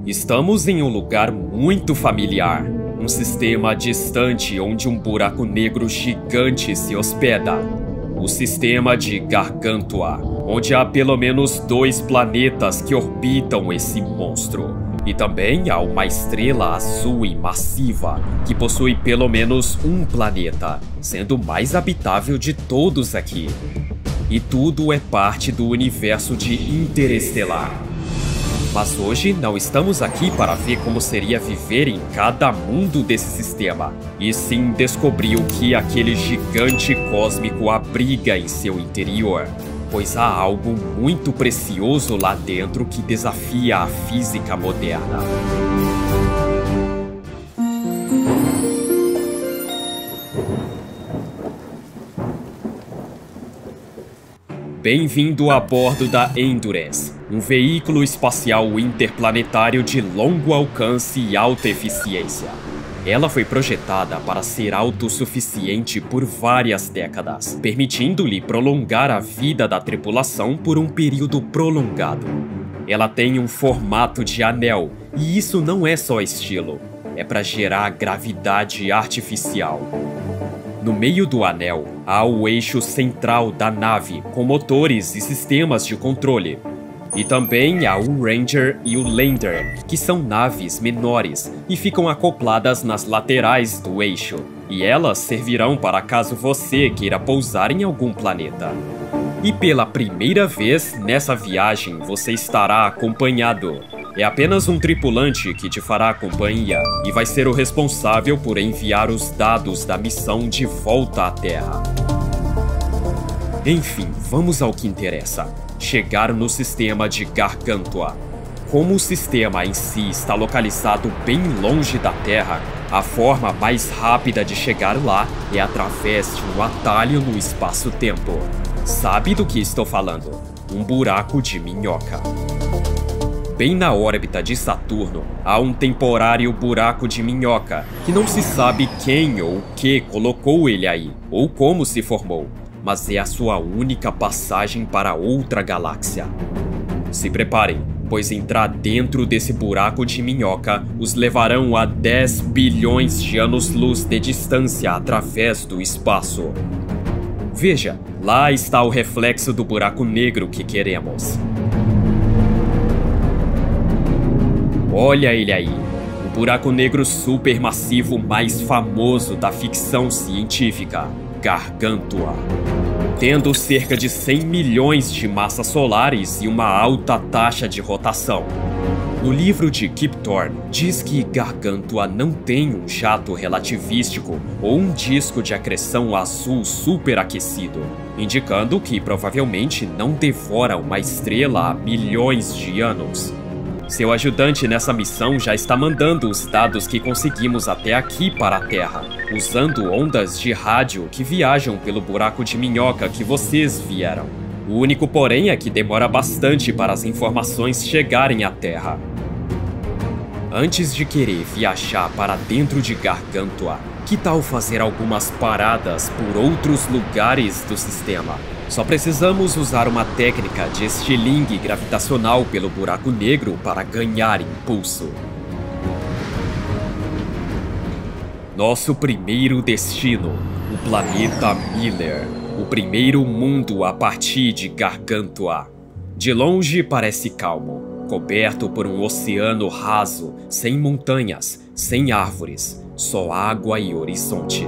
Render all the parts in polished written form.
Estamos em um lugar muito familiar, um sistema distante onde um buraco negro gigante se hospeda. O sistema de Gargantua, onde há pelo menos 2 planetas que orbitam esse monstro. E também há uma estrela azul e massiva, que possui pelo menos um planeta, sendo o mais habitável de todos aqui. E tudo é parte do universo de Interestelar. Mas hoje não estamos aqui para ver como seria viver em cada mundo desse sistema, e sim descobrir o que aquele gigante cósmico abriga em seu interior, pois há algo muito precioso lá dentro que desafia a física moderna. Bem-vindo a bordo da Endurance, um veículo espacial interplanetário de longo alcance e alta eficiência. Ela foi projetada para ser autossuficiente por várias décadas, permitindo-lhe prolongar a vida da tripulação por um período prolongado. Ela tem um formato de anel, e isso não é só estilo, é para gerar gravidade artificial. No meio do anel, há o eixo central da nave, com motores e sistemas de controle. E também há o Ranger e o Lander, que são naves menores e ficam acopladas nas laterais do eixo. E elas servirão para caso você queira pousar em algum planeta. E pela primeira vez nessa viagem você estará acompanhado. É apenas um tripulante que te fará companhia e vai ser o responsável por enviar os dados da missão de volta à Terra. Enfim, vamos ao que interessa: chegar no sistema de Gargantua. Como o sistema em si está localizado bem longe da Terra, a forma mais rápida de chegar lá é através de um atalho no espaço-tempo. Sabe do que estou falando? Um buraco de minhoca. Bem na órbita de Saturno, há um temporário buraco de minhoca, que não se sabe quem ou o que colocou ele aí, ou como se formou, mas é a sua única passagem para outra galáxia. Se preparem, pois entrar dentro desse buraco de minhoca os levarão a 10 bilhões de anos-luz de distância através do espaço. Veja, lá está o reflexo do buraco negro que queremos. Olha ele aí, o buraco negro supermassivo mais famoso da ficção científica, Gargantua. Tendo cerca de 100 milhões de massas solares e uma alta taxa de rotação. No livro de Kip Thorne, diz que Gargantua não tem um jato relativístico ou um disco de acreção azul superaquecido, indicando que provavelmente não devora uma estrela há milhões de anos. Seu ajudante nessa missão já está mandando os dados que conseguimos até aqui para a Terra, usando ondas de rádio que viajam pelo buraco de minhoca que vocês vieram. O único porém é que demora bastante para as informações chegarem à Terra. Antes de querer viajar para dentro de Gargantua, que tal fazer algumas paradas por outros lugares do sistema? Só precisamos usar uma técnica de estilingue gravitacional pelo buraco negro para ganhar impulso. Nosso primeiro destino, o planeta Miller, o primeiro mundo a partir de Gargantua. De longe parece calmo, coberto por um oceano raso, sem montanhas, sem árvores, só água e horizonte.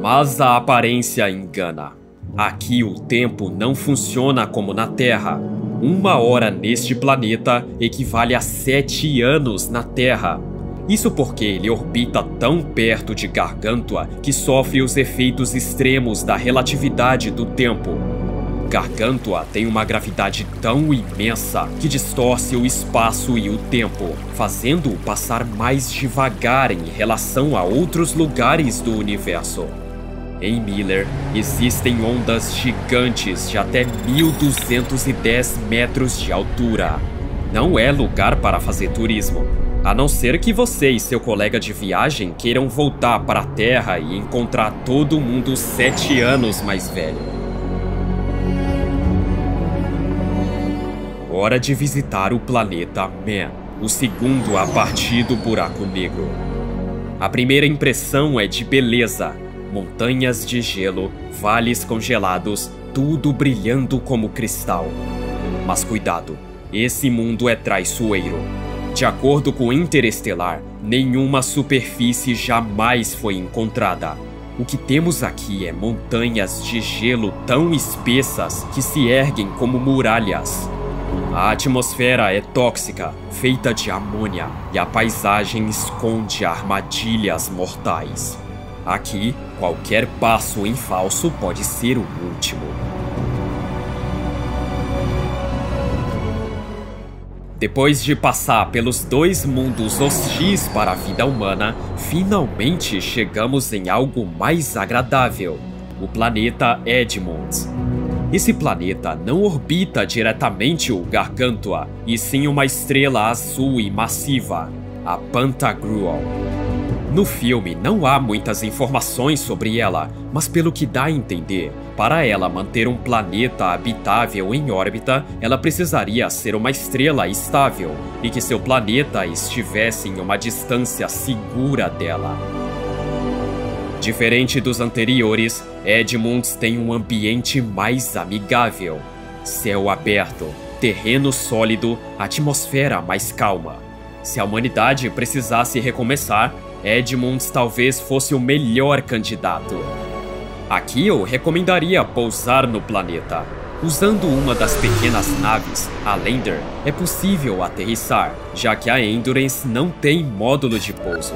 Mas a aparência engana. Aqui o tempo não funciona como na Terra. 1 hora neste planeta equivale a 7 anos na Terra. Isso porque ele orbita tão perto de Gargantua que sofre os efeitos extremos da relatividade do tempo. Gargantua tem uma gravidade tão imensa que distorce o espaço e o tempo, fazendo-o passar mais devagar em relação a outros lugares do universo. Em Miller, existem ondas gigantes de até 1210 metros de altura. Não é lugar para fazer turismo, a não ser que você e seu colega de viagem queiram voltar para a Terra e encontrar todo mundo 7 anos mais velho. Hora de visitar o planeta Man. o segundo a partir do buraco negro. A primeira impressão é de beleza. Montanhas de gelo, vales congelados, tudo brilhando como cristal. Mas cuidado, esse mundo é traiçoeiro. De acordo com Interestelar, nenhuma superfície jamais foi encontrada. O que temos aqui é montanhas de gelo tão espessas que se erguem como muralhas. A atmosfera é tóxica, feita de amônia, e a paisagem esconde armadilhas mortais. Aqui, qualquer passo em falso pode ser o último. Depois de passar pelos dois mundos hostis para a vida humana, finalmente chegamos em algo mais agradável: o planeta Edmund. Esse planeta não orbita diretamente o Gargantua, e sim uma estrela azul e massiva, a Pantagruel. No filme não há muitas informações sobre ela, mas pelo que dá a entender, para ela manter um planeta habitável em órbita, ela precisaria ser uma estrela estável e que seu planeta estivesse em uma distância segura dela. Diferente dos anteriores, Edmund tem um ambiente mais amigável. Céu aberto, terreno sólido, atmosfera mais calma. Se a humanidade precisasse recomeçar, Edmund talvez fosse o melhor candidato. Aqui eu recomendaria pousar no planeta. Usando uma das pequenas naves, a Lander, é possível aterrissar, já que a Endurance não tem módulo de pouso.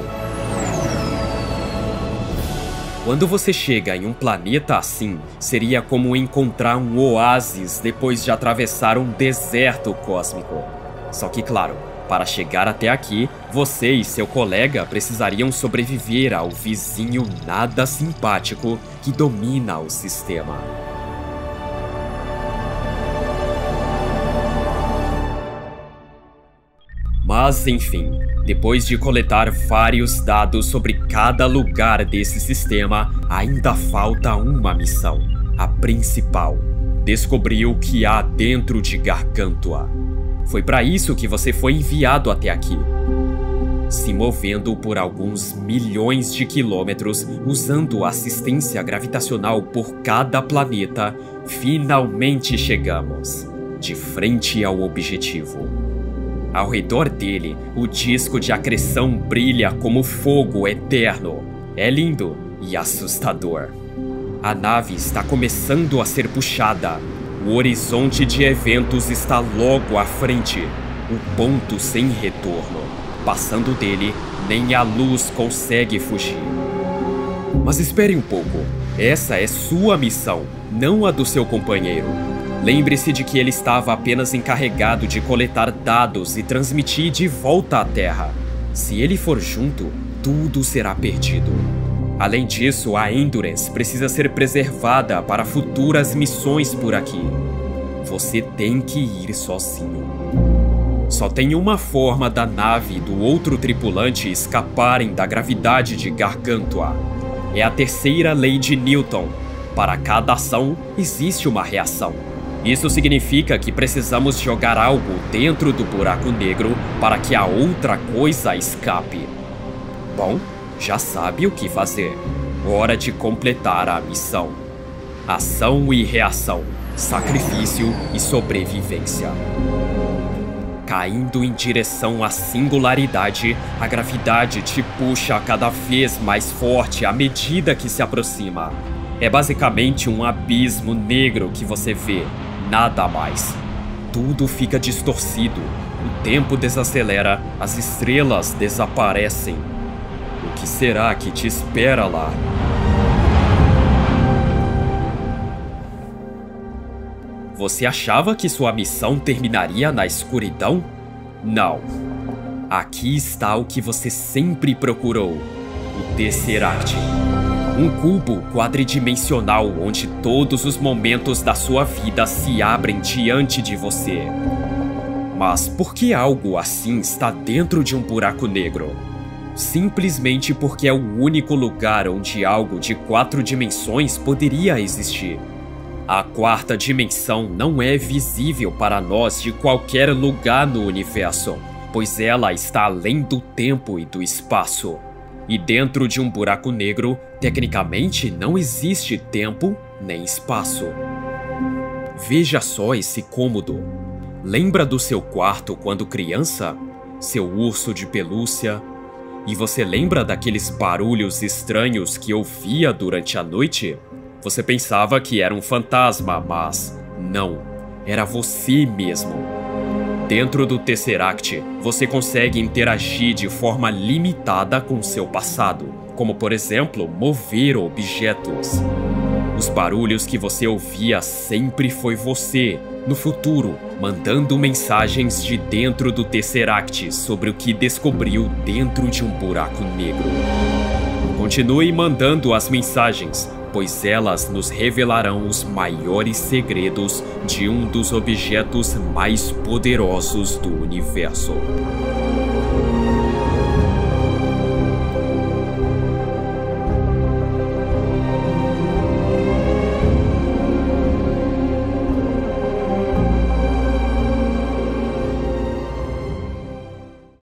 Quando você chega em um planeta assim, seria como encontrar um oásis depois de atravessar um deserto cósmico. Só que, claro, para chegar até aqui, você e seu colega precisariam sobreviver ao vizinho nada simpático que domina o sistema. Mas enfim, depois de coletar vários dados sobre cada lugar desse sistema, ainda falta uma missão, a principal: descobrir o que há dentro de Gargantua. Foi para isso que você foi enviado até aqui. Se movendo por alguns milhões de quilômetros, usando assistência gravitacional por cada planeta, finalmente chegamos, de frente ao objetivo. Ao redor dele, o disco de acreção brilha como fogo eterno. É lindo e assustador. A nave está começando a ser puxada. O horizonte de eventos está logo à frente. Um ponto sem retorno. Passando dele, nem a luz consegue fugir. Mas espere um pouco. Essa é sua missão, não a do seu companheiro. Lembre-se de que ele estava apenas encarregado de coletar dados e transmitir de volta à Terra. Se ele for junto, tudo será perdido. Além disso, a Endurance precisa ser preservada para futuras missões por aqui. Você tem que ir sozinho. Só tem uma forma da nave e do outro tripulante escaparem da gravidade de Gargantua. É a terceira lei de Newton. Para cada ação, existe uma reação. Isso significa que precisamos jogar algo dentro do buraco negro para que a outra coisa escape. Bom, já sabe o que fazer. Hora de completar a missão. Ação e reação, sacrifício e sobrevivência. Caindo em direção à singularidade, a gravidade te puxa cada vez mais forte à medida que se aproxima. É basicamente um abismo negro que você vê. Nada mais. Tudo fica distorcido, o tempo desacelera, as estrelas desaparecem. O que será que te espera lá? Você achava que sua missão terminaria na escuridão? Não. Aqui está o que você sempre procurou: o Tesseract. Um cubo quadridimensional onde todos os momentos da sua vida se abrem diante de você. Mas por que algo assim está dentro de um buraco negro? Simplesmente porque é o único lugar onde algo de 4 dimensões poderia existir. A 4ª dimensão não é visível para nós de qualquer lugar no universo. pois ela está além do tempo e do espaço. E dentro de um buraco negro, tecnicamente não existe tempo nem espaço. Veja só esse cômodo. Lembra do seu quarto quando criança? Seu urso de pelúcia? E você lembra daqueles barulhos estranhos que ouvia durante a noite? Você pensava que era um fantasma, mas não, era você mesmo. Dentro do Tesseract, você consegue interagir de forma limitada com seu passado, como por exemplo, mover objetos. Os barulhos que você ouvia sempre foi você, no futuro, mandando mensagens de dentro do Tesseract sobre o que descobriu dentro de um buraco negro. Continue mandando as mensagens, pois elas nos revelarão os maiores segredos de um dos objetos mais poderosos do universo.